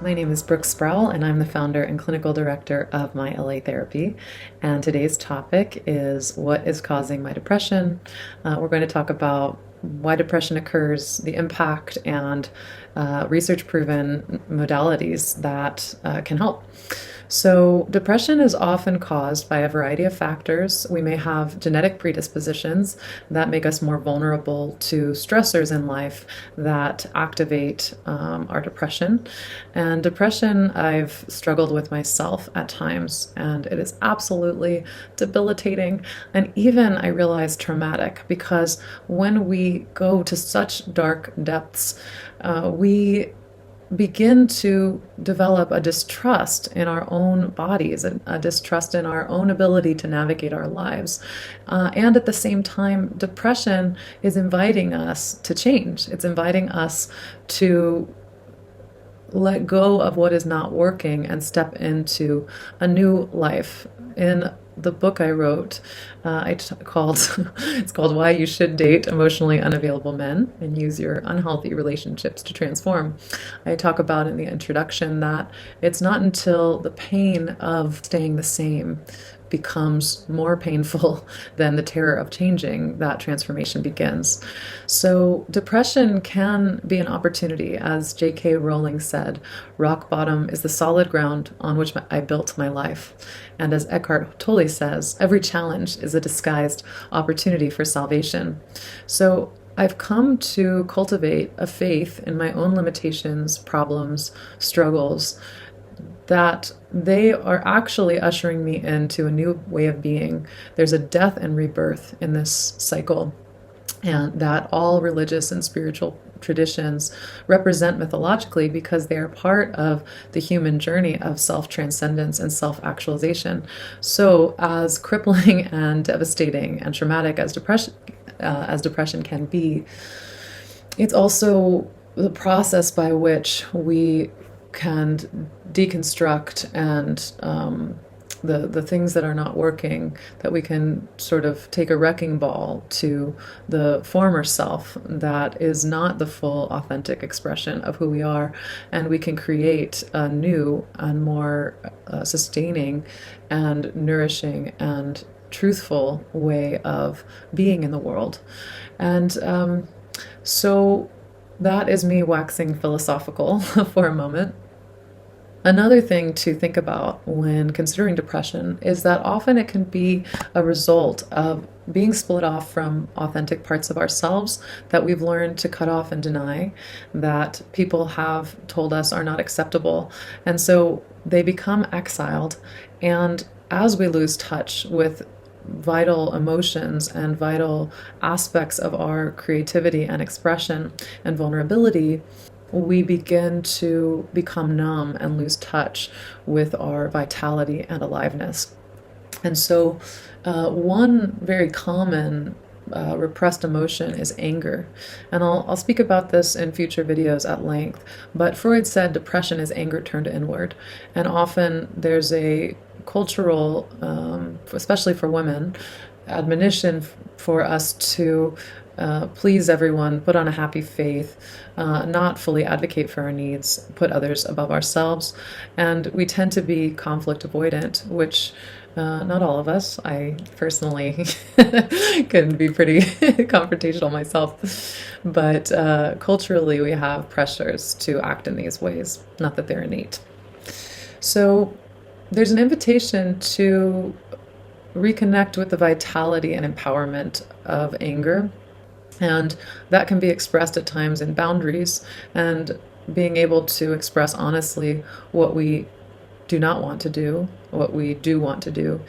My name is Brooke Sproul, and I'm the founder and clinical director of My LA Therapy. And today's topic is what is causing my depression. We're going to talk about why depression occurs, the impact, and research proven modalities that can help. So, depression is often caused by a variety of factors. We may have genetic predispositions that make us more vulnerable to stressors in life that activate our depression. And depression, I've struggled with myself at times, and it is absolutely debilitating and even, I realize, traumatic, because when we go to such dark depths, we begin to develop a distrust in our own bodies, a distrust in our own ability to navigate our lives. And at the same time, depression is inviting us to change. It's inviting us to let go of what is not working and step into a new life. In the book I wrote, it's called Why You Should Date Emotionally Unavailable Men and Use Your Unhealthy Relationships to Transform. I talk about in the introduction that it's not until the pain of staying the same becomes more painful than the terror of changing that transformation begins. So depression can be an opportunity. As J.K. Rowling said, rock bottom is the solid ground on which I built my life. And as Eckhart Tolle says, every challenge is a disguised opportunity for salvation. So I've come to cultivate a faith in my own limitations, problems, struggles, that they are actually ushering me into a new way of being. There's a death and rebirth in this cycle, and that all religious and spiritual traditions represent mythologically because they are part of the human journey of self-transcendence and self-actualization. So as crippling and devastating and traumatic as depression can be, it's also the process by which we can deconstruct and the things that are not working, that we can sort of take a wrecking ball to the former self that is not the full authentic expression of who we are, and we can create a new and more sustaining and nourishing and truthful way of being in the world. And so that is me waxing philosophical for a moment. Another thing to think about when considering depression is that often it can be a result of being split off from authentic parts of ourselves that we've learned to cut off and deny, that people have told us are not acceptable. And so they become exiled. And as we lose touch with vital emotions and vital aspects of our creativity and expression and vulnerability, we begin to become numb and lose touch with our vitality and aliveness. And so one very common repressed emotion is anger. And I'll speak about this in future videos at length. But Freud said depression is anger turned inward. And often there's a cultural, especially for women, admonition for us to please everyone, put on a happy faith, not fully advocate for our needs, put others above ourselves. And we tend to be conflict avoidant, which not all of us. I personally can be pretty confrontational myself. But culturally, we have pressures to act in these ways, not that they're innate. So there's an invitation to reconnect with the vitality and empowerment of anger. And that can be expressed at times in boundaries and being able to express honestly what we do not want to do, what we do want to do,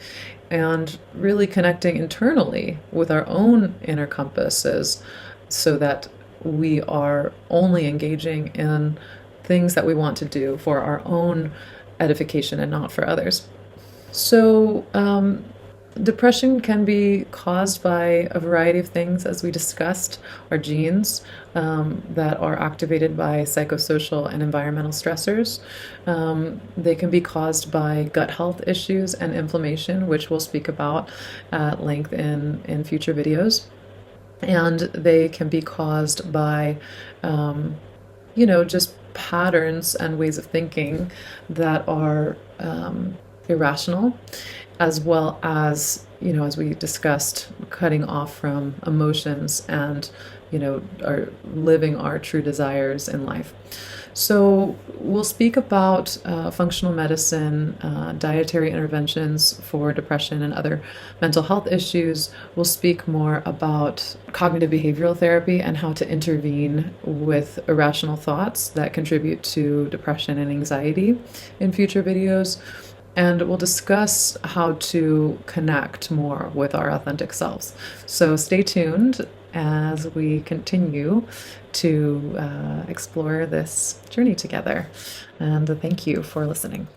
and really connecting internally with our own inner compasses so that we are only engaging in things that we want to do for our own edification and not for others. So, depression can be caused by a variety of things, as we discussed. Our genes that are activated by psychosocial and environmental stressors. They can be caused by gut health issues and inflammation, which we'll speak about at length in future videos. And they can be caused by, just patterns and ways of thinking that are irrational, as well as, as we discussed, cutting off from emotions and, are living our true desires in life. So we'll speak about functional medicine, dietary interventions for depression and other mental health issues. We'll speak more about cognitive behavioral therapy and how to intervene with irrational thoughts that contribute to depression and anxiety in future videos. And we'll discuss how to connect more with our authentic selves. So stay tuned as we continue to explore this journey together. And thank you for listening.